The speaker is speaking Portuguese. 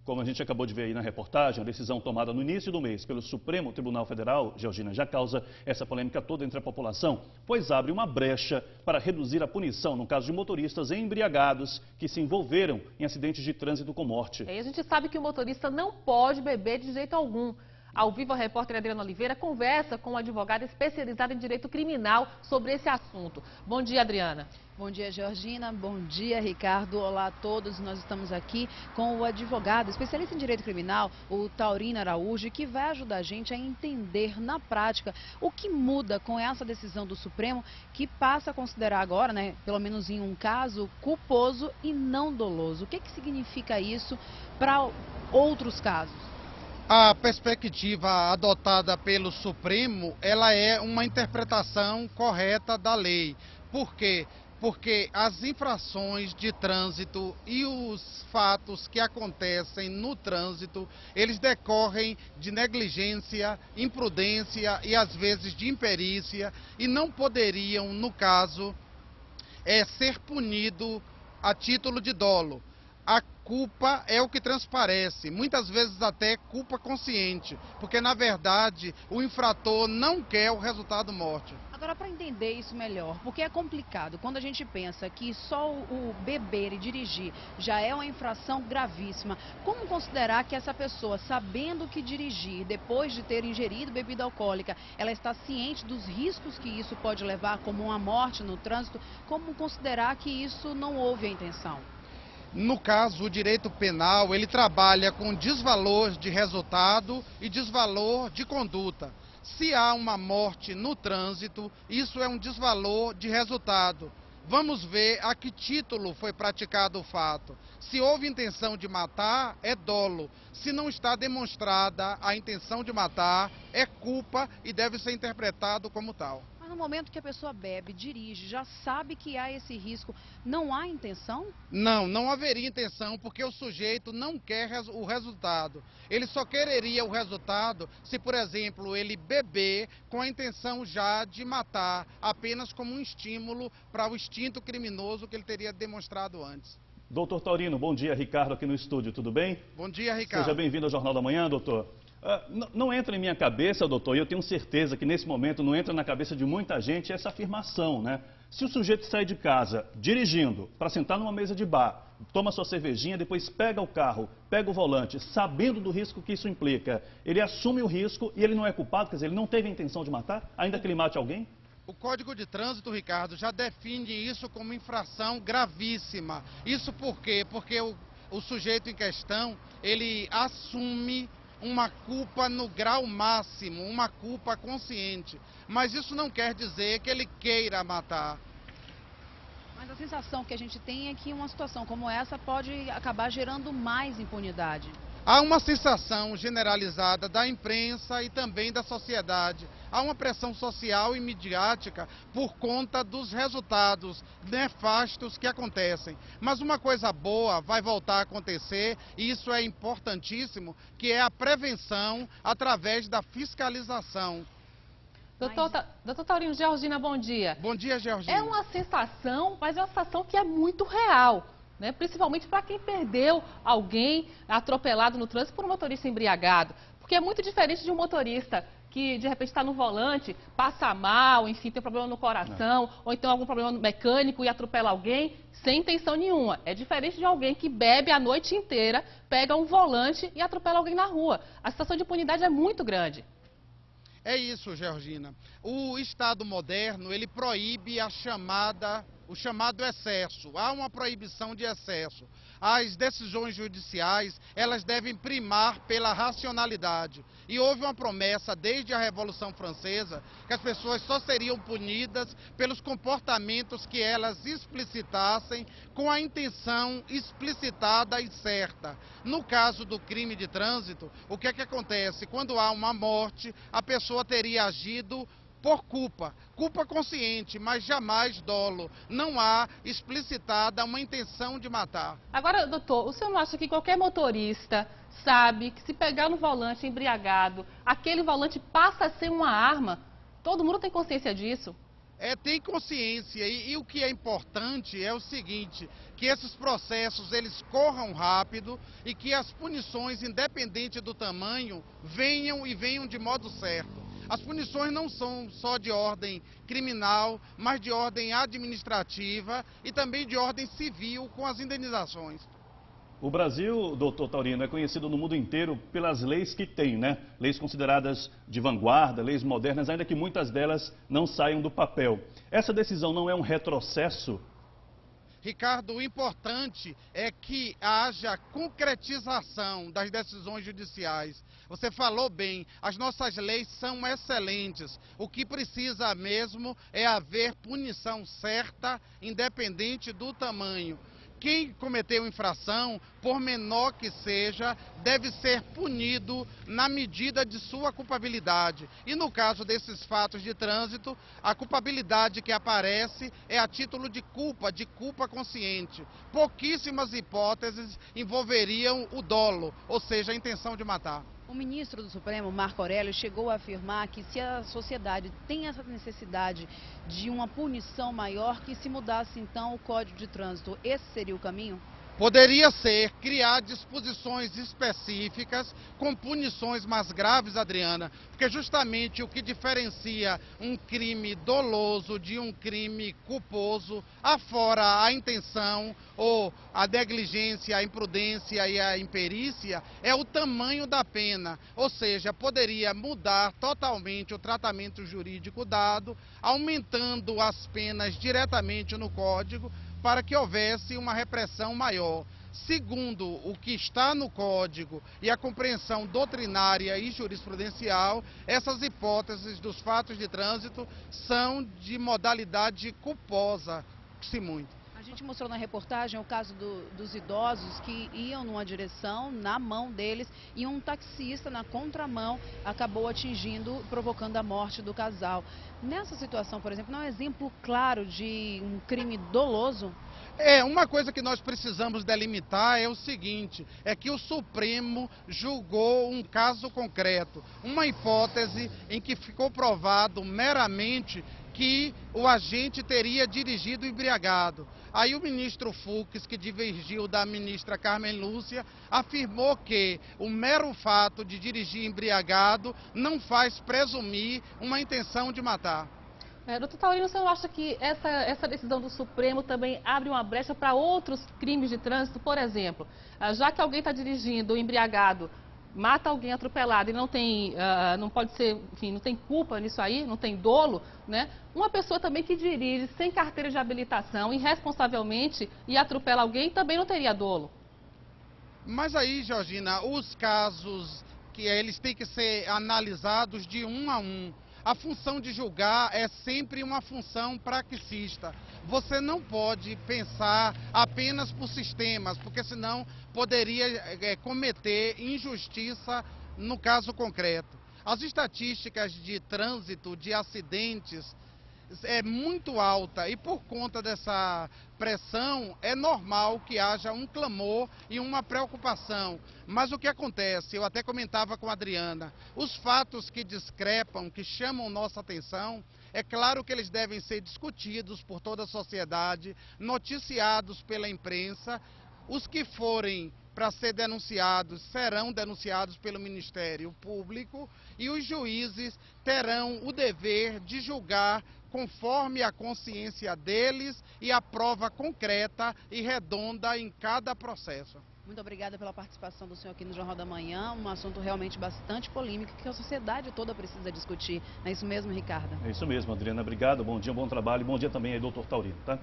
Como a gente acabou de ver aí na reportagem, a decisão tomada no início do mês pelo Supremo Tribunal Federal, Georgina, já causa essa polêmica toda entre a população, pois abre uma brecha para reduzir a punição no caso de motoristas embriagados que se envolveram em acidentes de trânsito com morte. E a gente sabe que o motorista não pode beber de jeito algum. Ao vivo, a repórter Adriana Oliveira conversa com uma advogada especializada em direito criminal sobre esse assunto. Bom dia, Adriana. Bom dia, Georgina. Bom dia, Ricardo. Olá a todos. Nós estamos aqui com o advogado especialista em direito criminal, o Taurino Araújo, que vai ajudar a gente a entender na prática o que muda com essa decisão do Supremo, que passa a considerar agora, pelo menos em um caso, culposo e não doloso. O que significa isso para outros casos? A perspectiva adotada pelo Supremo, ela é uma interpretação correta da lei. Por quê? Porque as infrações de trânsito e os fatos que acontecem no trânsito, eles decorrem de negligência, imprudência e às vezes de imperícia e não poderiam, no caso, ser punido a título de dolo. A culpa é o que transparece, muitas vezes até culpa consciente, porque na verdade o infrator não quer o resultado morte. Agora, para entender isso melhor, porque é complicado, quando a gente pensa que só o beber e dirigir já é uma infração gravíssima, como considerar que essa pessoa, sabendo que dirigir depois de ter ingerido bebida alcoólica, ela está ciente dos riscos que isso pode levar, como uma morte no trânsito, como considerar que isso não houve a intenção? No caso, o direito penal, ele trabalha com desvalor de resultado e desvalor de conduta. Se há uma morte no trânsito, isso é um desvalor de resultado. Vamos ver a que título foi praticado o fato. Se houve intenção de matar, é dolo. Se não está demonstrada a intenção de matar, é culpa e deve ser interpretado como tal. Mas no momento que a pessoa bebe, dirige, já sabe que há esse risco, não há intenção? Não haveria intenção, porque o sujeito não quer o resultado. Ele só quereria o resultado se, por exemplo, ele beber com a intenção já de matar, apenas como um estímulo para o instinto criminoso que ele teria demonstrado antes. Doutor Taurino, bom dia. Ricardo aqui no estúdio, tudo bem? Bom dia, Ricardo. Seja bem-vindo ao Jornal da Manhã, doutor. Não entra em minha cabeça, doutor, e eu tenho certeza que nesse momento não entra na cabeça de muita gente essa afirmação, né? Se o sujeito sai de casa dirigindo para sentar numa mesa de bar, toma sua cervejinha, depois pega o carro, pega o volante, sabendo do risco que isso implica, ele assume o risco e ele não é culpado, quer dizer, ele não teve a intenção de matar, ainda que ele mate alguém? O Código de Trânsito, Ricardo, já define isso como infração gravíssima. Isso por quê? Porque o sujeito em questão, ele assume uma culpa no grau máximo, uma culpa consciente. Mas isso não quer dizer que ele queira matar. Mas a sensação que a gente tem é que uma situação como essa pode acabar gerando mais impunidade. Há uma sensação generalizada da imprensa e também da sociedade. Há uma pressão social e midiática por conta dos resultados nefastos que acontecem. Mas uma coisa boa vai voltar a acontecer, e isso é importantíssimo, que é a prevenção através da fiscalização. Doutor Taurino, Georgina, bom dia. Bom dia, Georgina. É uma sensação, mas é uma sensação que é muito real. Principalmente para quem perdeu alguém atropelado no trânsito por um motorista embriagado. Porque é muito diferente de um motorista que de repente está no volante, passa mal, enfim, tem problema no coração, ou então algum problema mecânico e atropela alguém sem intenção nenhuma. É diferente de alguém que bebe a noite inteira, pega um volante e atropela alguém na rua. A sensação de impunidade é muito grande. É isso, Georgina. O Estado moderno, ele proíbe o chamado excesso. Há uma proibição de excesso. As decisões judiciais, elas devem primar pela racionalidade. E houve uma promessa desde a Revolução Francesa que as pessoas só seriam punidas pelos comportamentos que elas explicitassem com a intenção explicitada e certa. No caso do crime de trânsito, o que é que acontece? Quando há uma morte, a pessoa teria agido por culpa consciente, mas jamais dolo. Não há explicitada uma intenção de matar. Agora, doutor, o senhor não acha que qualquer motorista sabe que se pegar no volante embriagado, aquele volante passa a ser uma arma? Todo mundo tem consciência disso? Tem consciência e o que é importante é o seguinte, que esses processos eles corram rápido e que as punições, independente do tamanho, venham de modo certo. As punições não são só de ordem criminal, mas de ordem administrativa e também de ordem civil com as indenizações. O Brasil, doutor Taurino, é conhecido no mundo inteiro pelas leis que tem, né? Leis consideradas de vanguarda, leis modernas, ainda que muitas delas não saiam do papel. Essa decisão não é um retrocesso? Ricardo, o importante é que haja concretização das decisões judiciais. Você falou bem, as nossas leis são excelentes. O que precisa mesmo é haver punição certa, independente do tamanho. Quem cometeu infração, por menor que seja, deve ser punido na medida de sua culpabilidade. E no caso desses fatos de trânsito, a culpabilidade que aparece é a título de culpa consciente. Pouquíssimas hipóteses envolveriam o dolo, ou seja, a intenção de matar. O ministro do Supremo, Marco Aurélio, chegou a afirmar que se a sociedade tem essa necessidade de uma punição maior, que se mudasse então o Código de Trânsito, esse seria o caminho? Poderia ser criar disposições específicas com punições mais graves, Adriana, porque justamente o que diferencia um crime doloso de um crime culposo, afora a intenção ou a negligência, a imprudência e a imperícia, é o tamanho da pena. Ou seja, poderia mudar totalmente o tratamento jurídico dado, aumentando as penas diretamente no Código, para que houvesse uma repressão maior. Segundo o que está no Código e a compreensão doutrinária e jurisprudencial, essas hipóteses dos fatos de trânsito são de modalidade culposa, se muito. A gente mostrou na reportagem o caso dos idosos que iam numa direção, na mão deles, e um taxista na contramão acabou atingindo, provocando a morte do casal. Nessa situação, por exemplo, não é um exemplo claro de um crime doloso? Uma coisa que nós precisamos delimitar é o seguinte, é que o Supremo julgou um caso concreto, uma hipótese em que ficou provado meramente que o agente teria dirigido embriagado. Aí o ministro Fux, que divergiu da ministra Carmen Lúcia, afirmou que o mero fato de dirigir embriagado não faz presumir uma intenção de matar. Doutor Taurino, você não acha que essa decisão do Supremo também abre uma brecha para outros crimes de trânsito? Por exemplo, já que alguém está dirigindo embriagado, mata alguém atropelado e não pode ser, enfim, não tem culpa nisso aí, não tem dolo, né? Uma pessoa também que dirige sem carteira de habilitação, irresponsavelmente, e atropela alguém, também não teria dolo. Mas aí, Georgina, os casos que eles têm que ser analisados de um a um. A função de julgar é sempre uma função praxista. Você não pode pensar apenas por sistemas, porque senão poderia cometer injustiça no caso concreto. As estatísticas de trânsito, de acidentes, é muito alta e por conta dessa pressão é normal que haja um clamor e uma preocupação. Mas o que acontece, eu até comentava com a Adriana, os fatos que discrepam, que chamam nossa atenção, é claro que eles devem ser discutidos por toda a sociedade, noticiados pela imprensa. Os que forem para ser denunciados serão denunciados pelo Ministério Público e os juízes terão o dever de julgar conforme a consciência deles e a prova concreta e redonda em cada processo. Muito obrigada pela participação do senhor aqui no Jornal da Manhã, um assunto realmente bastante polêmico que a sociedade toda precisa discutir. Não é isso mesmo, Ricardo? É isso mesmo, Adriana. Obrigado, bom dia, bom trabalho. Bom dia também aí, doutor Taurino, tá?